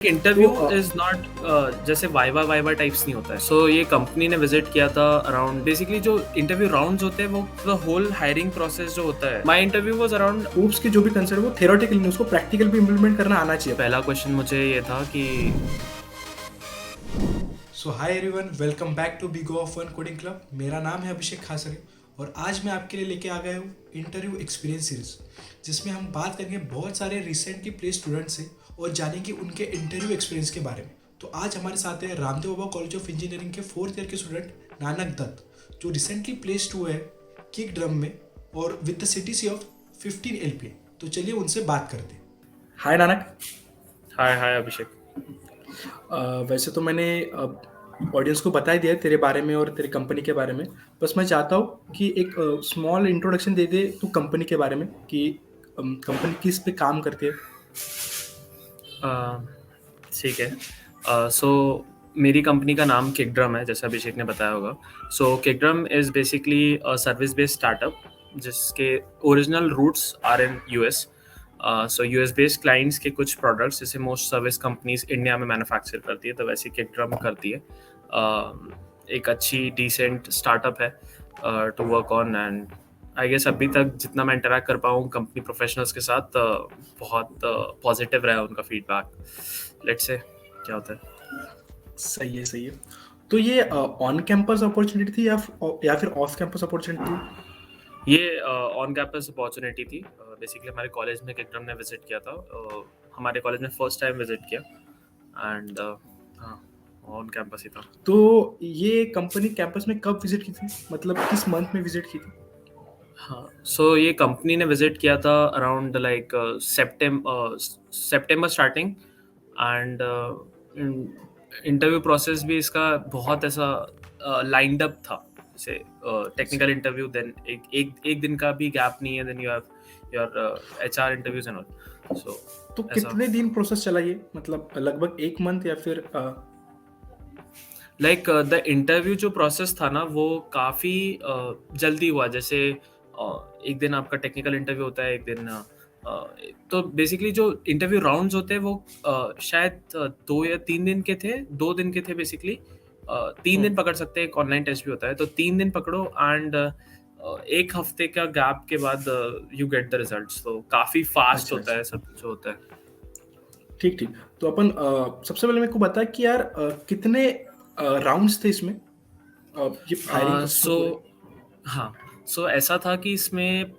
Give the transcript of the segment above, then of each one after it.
Interview तो is not जैसे viva viva types नहीं होता है। सो ये कंपनी ने विजिट किया था अराउंड बेसिकली जो इंटरव्यू राउंड्स होते हैं वो द होल हायरिंग प्रोसेस जो होता है। My interview was around OOPS के जो भी कंसेप्ट वो थ्योरेटिकल नहीं, उसको प्रैक्टिकल भी इम्प्लीमेंट करना आना चाहिए। पहला क्वेश्चन मुझे ये था कि so hi everyone, welcome back to big of one coding club. मेरा नाम है अभिषेक खासरे और आज मैं आपके लिए लेके आ गया हूँ इंटरव्यू एक्सपीरियंस सीरीज, जिसमें हम बात करेंगे बहुत सारे रिसेंटली प्लेस स्टूडेंट्स से और जानेंगे उनके इंटरव्यू एक्सपीरियंस के बारे में। तो आज हमारे साथ है Ramdev Baba college of engineering के 4th ईयर के स्टूडेंट नानक दत्त, जो रिसेंटली प्लेस्ड हुए हैं किक ड्रम में और with the CTC of 15 LPA। तो चलिए उनसे बात करते हैं। हाय नानक। हाय हाय अभिषेक। वैसे तो मैंने ऑडियंस को बता ही दिया है तेरे बारे में और तेरी कंपनी के बारे में। बस मैं चाहता हूँ कि एक स्मॉल इंट्रोडक्शन दे दे तू कंपनी के बारे में कि कंपनी किस पे काम करती है। ठीक है। सो मेरी कंपनी का नाम किकड्रम है, जैसे अभिषेक ने बताया होगा। So Kickdrum is basically service based startup जिसके original roots are in US. So US based clients के कुछ प्रोडक्ट्स जैसे मोस्ट सर्विस कंपनीज इंडिया में मैन्युफैक्चर करती है, तो वैसे किकड्रम करती है। एक अच्छी डिसेंट स्टार्टअप है to work on, and I guess अभी तक जितना मैं इंटरेक्ट कर पाऊँ कंपनी प्रोफेशनल्स के साथ बहुत पॉजिटिव रहा उनका फीडबैक। लेट्स से क्या होता है। सही है, सही है। तो ये ऑन कैंपस अपॉर्चुनिटी थी या फिर ऑफ कैंपस अपॉर्चुनिटी थी? ये ऑन कैंपस अपॉर्चुनिटी थी। बेसिकली हमारे कॉलेज में किकड्रम ने विजिट किया था। हमारे कॉलेज में फर्स्ट टाइम विजिट किया, एंड हाँ, ऑन कैंपस ही था। तो ये कंपनी कैंपस में कब विजिट की थी, मतलब किस मंथ में विजिट की थी? हाँ, सो ये कंपनी ने विजिट किया था around like September starting, and interview process भी इसका बहुत ऐसा लाइंड अप था। जैसे टेक्निकल इंटरव्यू, देन एक दिन का भी गैप नहीं है, then you have your HR interviews and all. So तो ऐसा कितने दिन प्रोसेस चला ये, मतलब लगभग एक मंथ या फिर लाइक द इंटरव्यू जो प्रोसेस था ना वो काफ़ी जल्दी हुआ। जैसे एक दिन आपका टेक्निकल इंटरव्यू होता है, एक दिन तो बेसिकली जो इंटरव्यू राउंड्स होते हैं वो शायद 2 या 3 दिन के थे, 2 दिन के थे बेसिकली। 3 दिन पकड़ सकते हैं, एक ऑनलाइन टेस्ट भी होता है, तो 3 दिन पकड़ो, एंड एक हफ्ते का गैप के बाद यू गेट द रिजल्ट्स। तो काफ़ी फास्ट अच्छा होता अच्छा, है सब जो होता है। ठीक ठीक। तो अपन सबसे पहले मेरे को बता कि यार कितने राउंड्स थे इसमें, ये हायरिंग प्रोसेस में सो पूरे? हाँ, सो ऐसा था कि इसमें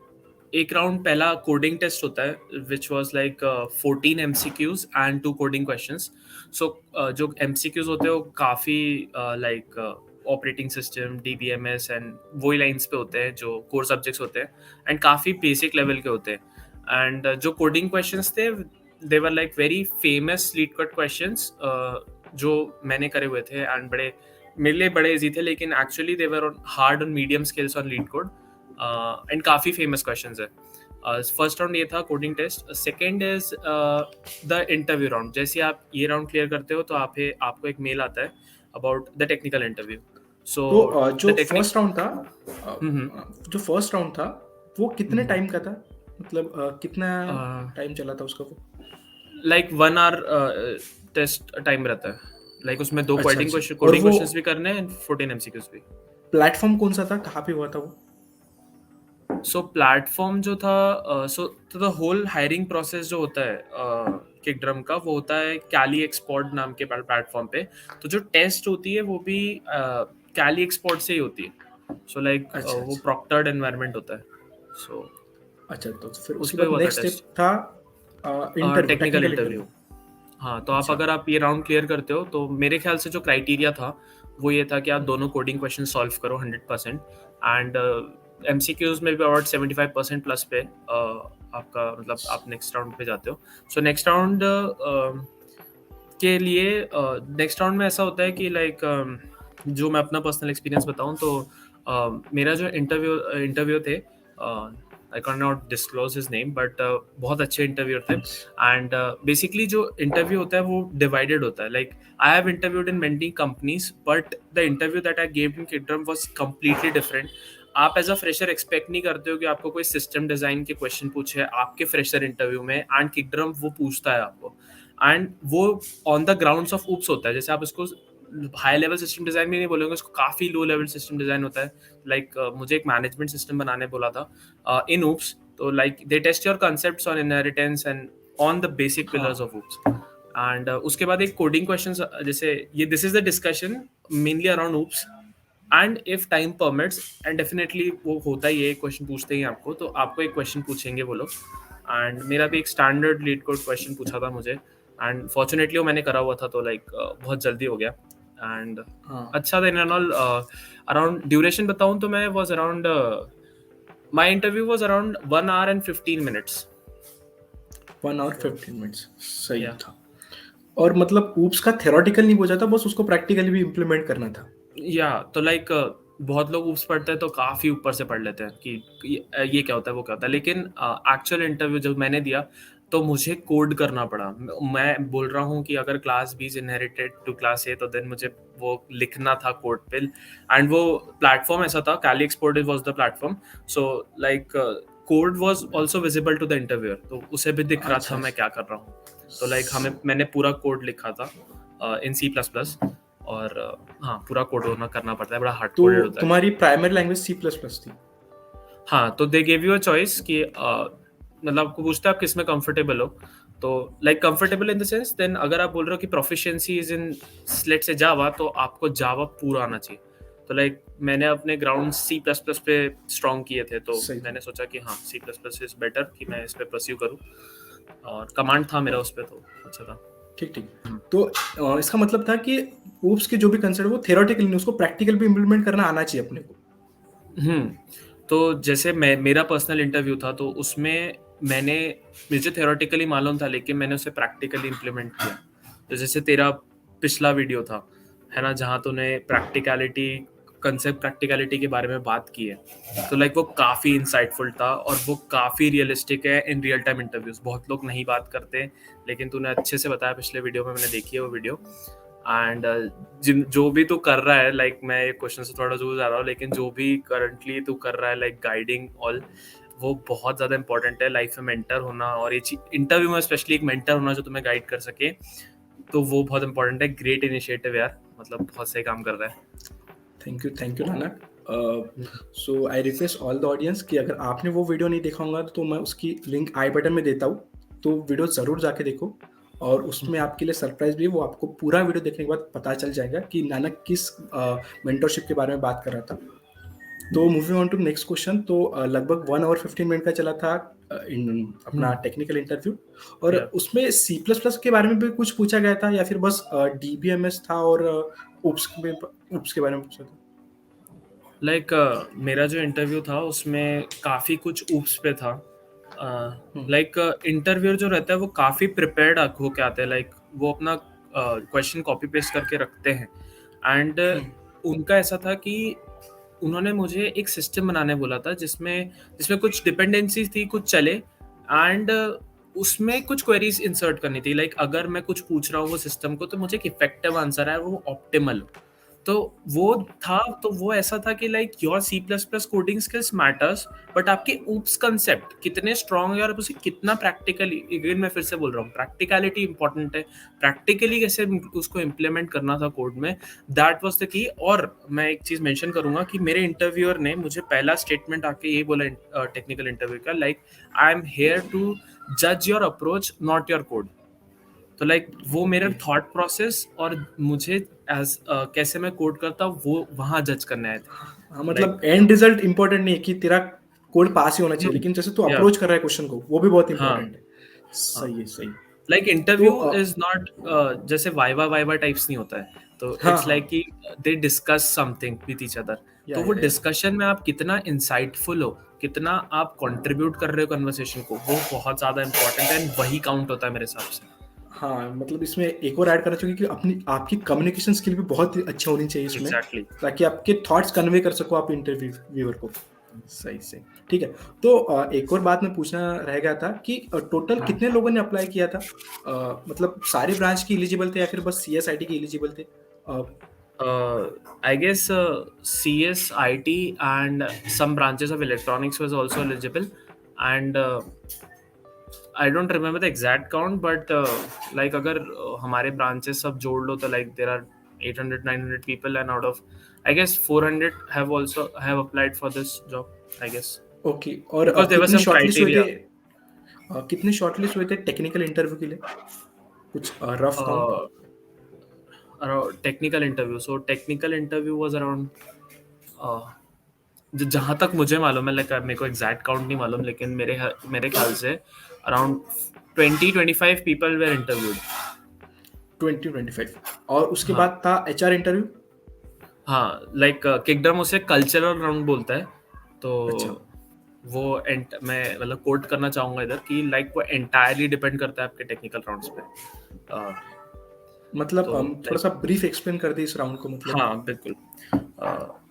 एक राउंड पहला कोडिंग टेस्ट होता है which was like 14 MCQs and 2 coding questions. So जो MCQs होते हैं वो काफ़ी like operating system, DBMS and वही लाइंस पे होते हैं जो कोर सब्जेक्ट्स होते हैं, एंड काफ़ी बेसिक लेवल के होते हैं। एंड जो कोडिंग क्वेश्चंस थे they were like very famous LeetCode questions जो मैंने करे हुए थे, एंड बड़े मेरे लिए बड़े इजी थे, लेकिन actually they were hard on medium skills on LeetCode, and काफ़ी फेमस क्वेश्चंस है। फर्स्ट राउंड ये था coding test. Second is the interview round. जैसे आप ये राउंड क्लियर करते हो तो आपको एक मेल आता है अबाउट द टेक्निकल इंटरव्यू। सो तो द टेक्निक जो फर्स्ट राउंड था वो कितने टाइम का था, मतलब कितना टाइम चला था उसका वो? लाइक 1 hour टेस्ट टाइम रहता है। लाइक उसमें 2 अच्छा कोडिंग अच्छा, और कोडिंग वो क्वेश्चंस भी करने हैं, 14 MCQs भी। प्लेटफॉर्म कौन सा था, कहाँ पे हुआ था वो? सो प्लेटफॉर्म जो था, सो तो द होल हायरिंग प्रोसेस जो होता है किकड्रम का, वो होता है कैली एक्सपोर्ट नाम के प्लेटफॉर्म पे। तो जो टेस्ट होती है वो भी कैली एक्सपोर्ट से ही होती है। सो लाइक अच्छा वो अच्छा प्रॉक्टर्ड एनवायरनमेंट होता है। सो अच्छा, तो फिर उस उसके पे बाद हुआ था नेक्स्ट स्टेप टेस्ट, था interview, technical technical interview. Interview. हाँ, तो आप अच्छा अगर आप ये राउंड क्लियर करते हो तो मेरे ख्याल से जो क्राइटेरिया था वो ये था कि आप दोनों कोडिंग क्वेश्चन सॉल्व करो 100%, एंड MCQs में भी अबाउट 75% प्लस पे आपका मतलब आप नेक्स्ट राउंड पे जाते हो। सो नेक्स्ट राउंड के लिए नेक्स्ट राउंड में ऐसा होता है कि लाइक जो मैं अपना पर्सनल एक्सपीरियंस बताऊं तो मेरा जो इंटरव्यू थे, I can not disclose his name, but बहुत अच्छे इंटरव्यू थे। एंड बेसिकली जो इंटरव्यू होता है वो डिवाइडेड होता है। Like I have interviewed in many companies, but the interview that I gave in Kickdrum was completely different. आप एज अ फ्रेशर एक्सपेक्ट नहीं करते हो कि आपको कोई सिस्टम डिजाइन के क्वेश्चन पूछे आपके फ्रेशर इंटरव्यू में, एंड किकड्रम वो पूछता है आपको। एंड वो on the grounds of oops होता है. जैसे आप इसको हाई लेवल सिस्टम डिजाइन भी नहीं बोलोगे, उसको काफी लो लेवल सिस्टम डिजाइन होता है. लाइक मुझे एक मैनेजमेंट सिस्टम बनाने बोला था इन ऊप्स. तो like they test your concepts on inheritance and on the basic हाँ. Pillars of OOPs. एंड उसके बाद एक कोडिंग क्वेश्चन, जैसे ये this is the discussion mainly around OOPs. And if time permits, and definitely वो होता ही है, क्वेश्चन पूछते ही आपको, तो आपको एक क्वेश्चन पूछेंगे वो लोग. एंड मेरा भी एक स्टैंडर्ड लीड कोड क्वेश्चन पूछा था मुझे, एंड फॉर्चुनेटली वो मैंने करा हुआ था, तो लाइक बहुत जल्दी हो गया. एंड हाँ. अच्छा था in and all. Around duration बताऊं तो मैं was around my interview was around 1 hour and 15 minutes. 1 hour 15 minutes सही Yeah. था. और मतलब ऊप्स का थ्योरेटिकल नहीं पूछा था, बस उसको प्रैक्टिकली भी इम्प्लीमेंट करना था. या तो लाइक बहुत लोग ऊप्स पढ़ते हैं तो काफी ऊपर से पढ़ लेते हैं कि ये क्या होता है वो क्या होता है, लेकिन एक्चुअल इंटरव्यू जब मैंने दिया तो मुझे कोड करना पड़ा. मैं बोल रहा हूँ कि अगर class B is inherited to class A, तो देन मुझे वो लिखना था कोड पे. एंड वो प्लेटफॉर्म ऐसा था, Kelly export was the platform. So like code was also visible to the interviewer, तो उसे भी दिख रहा था मैं क्या कर रहा हूँ. तो लाइक मैंने पूरा कोड लिखा था इन C++. और हाँ, पूरा कोड होना करना पड़ता है, बड़ा हार्ड तो कोडेड होता है. तुम्हारी प्राइमरी लैंग्वेज C++ थी. हाँ, तो they gave you a choice कि मतलब आपको पूछते हैं आप किस में कंफर्टेबल हो. तो like comfortable in the sense, then अगर आप बोल रहे हो कि proficiency is in let's say जावा, तो आपको जावा पूरा आना चाहिए. तो लाइक मैंने अपने ग्राउंड C++ पे स्ट्रॉन्ग किए थे, तो सही था. मैंने सोचा कि हाँ, C++ इज बेटर, कि मैं इस पे परस्यू करूँ. और कमांड था मेरा उस पे, तो अच्छा था. ठीक ठीक. तो इसका मतलब था कि ऊप्स के जो भी कंसेप्ट वो थ्योरेटिकल नहीं, उसको प्रैक्टिकल भी इम्प्लीमेंट करना आना चाहिए अपने को. तो जैसे मेरा पर्सनल इंटरव्यू था, तो उसमें मैंने मुझे थ्योरेटिकली मालूम था, लेकिन मैंने उसे प्रैक्टिकली इम्प्लीमेंट किया. तो जैसे तेरा पिछला वीडियो था, है ना, जहाँ तूने प्रैक्टिकलिटी के बारे में बात की है, तो लाइक वो काफ़ी इंसाइटफुल था और वो काफ़ी रियलिस्टिक है इन रियल टाइम इंटरव्यूज. बहुत लोग नहीं बात करते, लेकिन तूने अच्छे से बताया पिछले वीडियो में, मैंने देखी है वो वीडियो. एंड जो भी तू कर रहा है, लाइक मैं ये क्वेश्चन से थोड़ा दूर जा रहा हूँ, लेकिन जो भी करंटली तू कर रहा है, लाइक गाइडिंग ऑल, वो बहुत ज़्यादा इंपॉर्टेंट है लाइफ में. मेंटर होना, और ये इंटरव्यू में स्पेशली एक मेंटर होना जो तुम्हें गाइड कर सके, तो वो बहुत इंपॉर्टेंट है. ग्रेट इनिशिएटिव यार, मतलब बहुत सही काम कर रहा है. Thank you Nanak. So I request all the audience कि अगर आपने वो वीडियो नहीं देखा होगा तो मैं उसकी लिंक आई बटन में देता हूँ, तो वीडियो ज़रूर जाके देखो. और उसमें आपके लिए सरप्राइज भी है, वो आपको पूरा वीडियो देखने के बाद पता चल जाएगा कि नानक किस मेंटरशिप के बारे में बात कर रहा था. तो moving on to next question. तो लगभग 1 hour 15 minute का चला था इन अपना टेक्निकल इंटरव्यू. और Yeah. उसमें C++ के बारे में भी कुछ पूछा गया था या फिर बस DBMS था और ऊप्स के बारे में पूछा था? लाइक मेरा जो इंटरव्यू था उसमें काफ़ी कुछ ऊप्स पे था. लाइक इंटरव्यूअर जो रहता है वो काफ़ी प्रिपेयर्ड होके आते हैं. लाइक वो अपना क्वेश्चन कॉपी पेस्ट करके रखते हैं. एंड उनका ऐसा था कि उन्होंने मुझे एक सिस्टम बनाने बोला था जिसमें जिसमें कुछ डिपेंडेंसीज थी, कुछ चले. एंड उसमें कुछ क्वेरीज इंसर्ट करनी थी. लाइक अगर मैं कुछ पूछ रहा हूँ वो सिस्टम को, तो मुझे एक इफेक्टिव आंसर है, वो ऑप्टिमल. तो वो था, तो वो ऐसा था कि like your C++ coding skills matters, but आपके ऊप्स कंसेप्ट कितने स्ट्रांग है और उसे कितना प्रैक्टिकली, अगेन मैं फिर से बोल रहा हूँ, प्रैक्टिकलिटी इंपॉर्टेंट है. प्रैक्टिकली कैसे उसको इम्प्लीमेंट करना था कोड में, दैट वाज द की. और मैं एक चीज मेंशन करूंगा कि मेरे इंटरव्यूअर ने मुझे पहला स्टेटमेंट आके ये बोला टेक्निकल इंटरव्यू का, like I am here to जज your approach, not your code. तो लाइक वो मेरा थॉट प्रोसेस और मुझे एज कैसे मैं कोड करता हूँ वो वहां जज करने आए थे. हाँ, मतलब एंड रिजल्ट इंपॉर्टेंट नहीं है कि तेरा कोड पास ही होना चाहिए, लेकिन जैसे तू Yeah. अप्रोच कर रहा है क्वेश्चन को, वो भी बहुत हाँ. इंपॉर्टेंट है. सही है, सही. लाइक इंटरव्यू तो इज नॉट जैसे वाइवा टाइप्स नहीं होता है. तो हाँ, इट्स लाइक कि they discuss something with each other. तो वो डिस्कशन में आप कितना इंसाइटफुल हो, कितना आप कंट्रीब्यूट कर रहे हो कन्वर्सेशन को, वो बहुत ज्यादा इंपॉर्टेंट है, and वही काउंट होता है मेरे हिसाब से. हाँ, मतलब इसमें एक और ऐड करना चाहिए कि आपकी कम्युनिकेशन स्किल भी बहुत अच्छी होनी चाहिए इसमें. Exactly. ताकि आपके थॉट्स कन्वे कर सको आप इंटरव्यूअर को. सही सही. ठीक है. तो एक और बात मैं पूछना रह गया था कि टोटल कितने लोगों ने अप्लाई किया था? मतलब सारे ब्रांच की एलिजिबल थे या फिर बस CSIT की एलिजिबल थे? I guess CS, IT, and some branches of electronics was also eligible. And I don't remember the exact count, but like अगर हमारे ब्रांचेस सब जोड़ लो तो like there are 800-900 people, and out of I guess 400 have applied for this job, I guess, okay, और because there was कितने some shortlist हुए थे? criteria. कितने शॉर्टलिस्ट हुए थे टेक्निकल इंटरव्यू के लिए? कुछ rough count? uh, Around technical interview, so technical interview was around uh, जहाँ तक मुझे मालूम है, लाइक मेरे को एग्जैक्ट काउंट नहीं मालूम, लेकिन मेरे ख्याल से अराउंड 20-25 people were interviewed. 20-25, और उसके हाँ. बाद था एचआर इंटरव्यू? हाँ, लाइक किकडम उसे कल्चरल राउंड बोलता है. तो अच्छा, वो मैं मतलब कोट करना चाहूँगा इधर कि लाइक वो एंटायरली डिपेंड करता है आपके टेक्निकल राउंड्स पे. अ, मतलब तो थोड़ा लाइक सा ब्रीफ एक्सप्लेन कर दे इस राउंड को, मतलब। हाँ, बिल्कुल.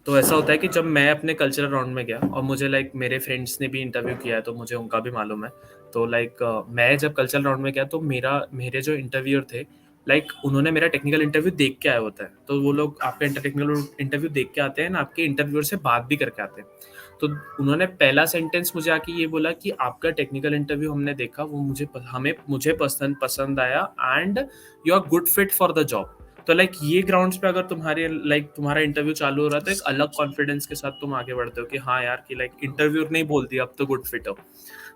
तो ऐसा होता है कि जब मैं अपने कल्चरल राउंड में गया, और मुझे लाइक मेरे फ्रेंड्स ने भी इंटरव्यू किया है तो मुझे उनका भी मालूम है. तो लाइक मैं जब कल्चरल राउंड में गया तो मेरे जो इंटरव्यूअर थे, लाइक उन्होंने मेरा टेक्निकल इंटरव्यू देख के आया होता है. तो वो लोग आपका टेक्निकल इंटरव्यू देख के आते हैं ना, आपके इंटरव्यूअर से बात भी करके आते हैं. तो उन्होंने पहला सेंटेंस मुझे आके ये बोला कि आपका टेक्निकल इंटरव्यू हमने देखा, वो मुझे पसंद आया, and you are good fit for the job. तो लाइक ये ग्राउंड्स पे अगर तुम्हारा इंटरव्यू चालू हो रहा है तो एक अलग कॉन्फिडेंस के साथ तुम आगे बढ़ते हो कि हाँ यार, कि लाइक इंटरव्यू नहीं बोल दिया, अब तो गुड फिट हो.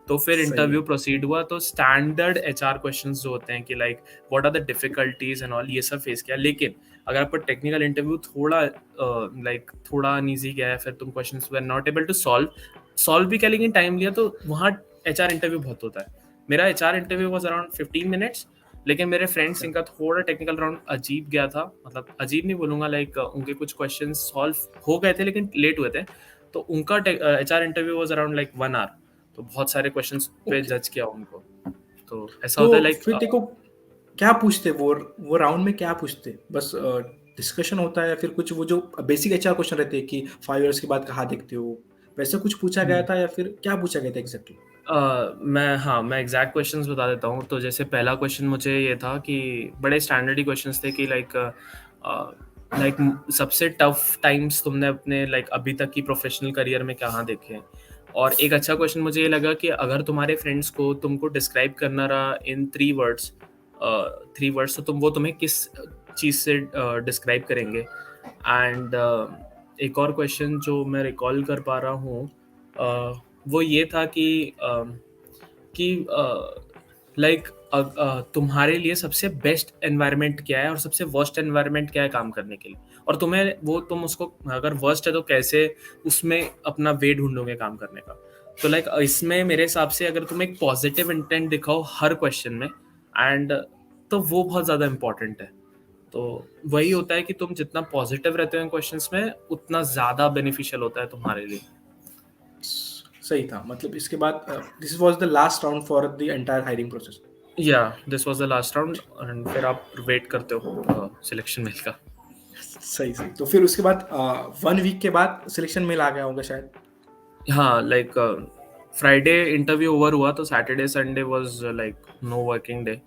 तो फिर सही है। इंटरव्यू प्रोसीड हुआ, तो स्टैंडर्ड एचआर क्वेश्चंस जो होते हैं कि like what are the difficulties and all, ये सब फेस किया. लेकिन अगर आपका टेक्निकल इंटरव्यू थोड़ा अनईजी गया है, फिर तुम questions were not able to solve भी किया लेकिन टाइम लिया, तो वहाँ एचआर इंटरव्यू बहुत होता है. मेरा HR interview was around 15 minutes, लेकिन मेरे फ्रेंड्स अच्छा, इनका थोड़ा टेक्निकल राउंड अजीब गया था. मतलब अजीब नहीं बोलूंगा, लाइक उनके कुछ क्वेश्चन सॉल्व हो गए थे लेकिन लेट हुए थे. तो उनका HR interview was around like 1 hour. तो बहुत सारे क्वेश्चंस पे ओके। जज किया उनको. तो ऐसा तो होता है लाइक फिर देखो, क्या पूछते वो राउंड में क्या पूछते? बस डिस्कशन होता है या फिर कुछ वो जो बेसिक एचआर क्वेश्चन रहते हैं कि 5 इयर्स के बाद कहाँ देखते हो, वैसा कुछ पूछा गया था या फिर क्या पूछा गया था एग्जैक्टली? मैं एग्जैक्ट क्वेश्चंस बता देता हूँ. तो जैसे पहला क्वेश्चन मुझे ये था कि बड़े स्टैंडर्ड ही क्वेश्चंस थे कि लाइक सबसे टफ टाइम्स तुमने अपने लाइक अभी तक की प्रोफेशनल करियर में कहाँ देखे हैं. और एक अच्छा क्वेश्चन मुझे ये लगा कि अगर तुम्हारे फ्रेंड्स को तुमको डिस्क्राइब करना रहा इन 3 वर्ड्स, तो तुम्हें किस चीज़ से डिस्क्राइब करेंगे. एंड एक और क्वेश्चन जो मैं रिकॉल कर पा रहा हूँ, वो ये था कि लाइक तुम्हारे लिए सबसे बेस्ट एनवायरनमेंट क्या है और सबसे वर्स्ट एनवायरनमेंट क्या है काम करने के लिए, और तुम उसको अगर वर्स्ट है तो कैसे उसमें अपना वे ढूंढोगे काम करने का. तो लाइक इसमें मेरे हिसाब से अगर तुम एक पॉजिटिव इंटेंट दिखाओ हर क्वेश्चन में, एंड तो वो बहुत ज़्यादा इंपॉर्टेंट है. तो वही होता है कि तुम जितना पॉजिटिव रहते हो इन क्वेश्चंस में, उतना ज़्यादा बेनिफिशियल होता है तुम्हारे लिए. सही था, मतलब इसके बाद this was the last round for the entire hiring process. Yeah this was the last round, and फिर आप वेट करते हो सिलेक्शन मेल का. सही सही, तो फिर उसके बाद 1 वीक के बाद सिलेक्शन मेल आ गया होगा शायद। हाँ, लाइक फ्राइडे इंटरव्यू ओवर हुआ तो Saturday Sunday was like no working day.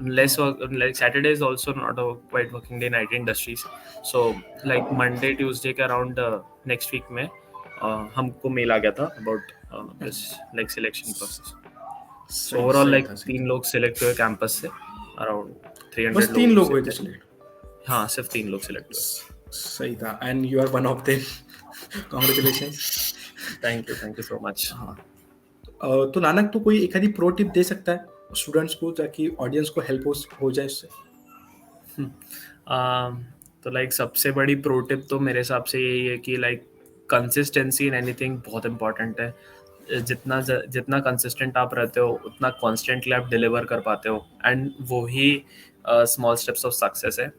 Less हाँ, work, like Saturday is also not a quite working day in IT industries. So like Monday Tuesday के around next week में हमको mail आ गया था about this like selection process. So सही overall सही like था, सही 3 था। लोग select हुए कैंपस से, around 300 बस लोगों 3 में लोग से हुए थे थे. सिलेक्ट? हाँ, सिर्फ 3 लोग select हुए. सही था, and you are one of them. Congratulations. Thank you so much. हाँ, तो नानक, तो कोई एक आधी प्रो टिप दे सकता है स्टूडेंट्स को ताकि ऑडियंस को हेल्प हो जाए इससे? um, तो लाइक सबसे बड़ी प्रो टिप तो मेरे हिसाब से यही है कि लाइक कंसिस्टेंसी इन एनीथिंग बहुत इंपॉर्टेंट है. जितना कंसिस्टेंट आप रहते हो उतना कॉन्स्टेंटली आप डिलीवर कर पाते हो, एंड वो ही स्मॉल स्टेप्स ऑफ सक्सेस है.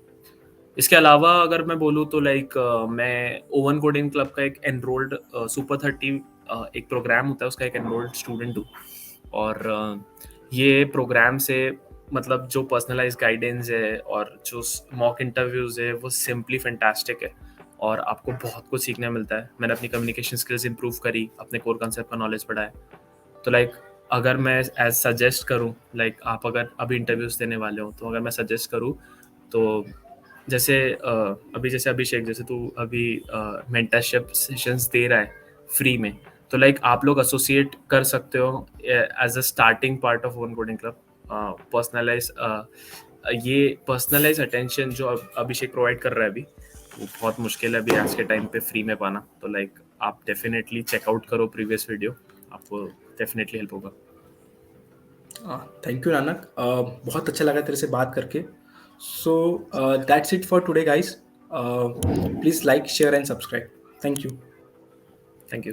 इसके अलावा अगर मैं बोलूँ तो लाइक मैं ओवन कोडिंग क्लब का एक एनरोल्ड सुपर 30 एक प्रोग्राम होता है, उसका एक एनरोल्ड स्टूडेंट हूँ. और ये प्रोग्राम से मतलब जो पर्सनलाइज गाइडेंस है और जो मॉक इंटरव्यूज़ है वो सिंपली फैंटास्टिक है, और आपको बहुत कुछ सीखने मिलता है. मैंने अपनी कम्युनिकेशन स्किल्स इंप्रूव करी, अपने कोर कंसेप्ट का नॉलेज बढ़ाया. तो लाइक अगर मैं एज सजेस्ट करूँ, लाइक आप अगर अभी इंटरव्यूज़ देने वाले हो तो अगर मैं सजेस्ट करूँ तो जैसे अभी जैसे अभिषेक, जैसे तू अभी मेंटरशिप सेशंस दे रहा है फ्री में, तो लाइक आप लोग एसोसिएट कर सकते हो as a starting part of one coding club. Personalize ये पर्सनलाइज अटेंशन जो अभिषेक प्रोवाइड कर रहा है अभी, वो बहुत मुश्किल है अभी आज के टाइम पे फ्री में पाना. तो लाइक आप डेफिनेटली चेकआउट करो प्रीवियस वीडियो, आपको डेफिनेटली हेल्प होगा. थैंक यू नानक, बहुत अच्छा लगा तेरे से बात करके. So that's it for today guys. Please like, share and subscribe. Thank you. Thank you.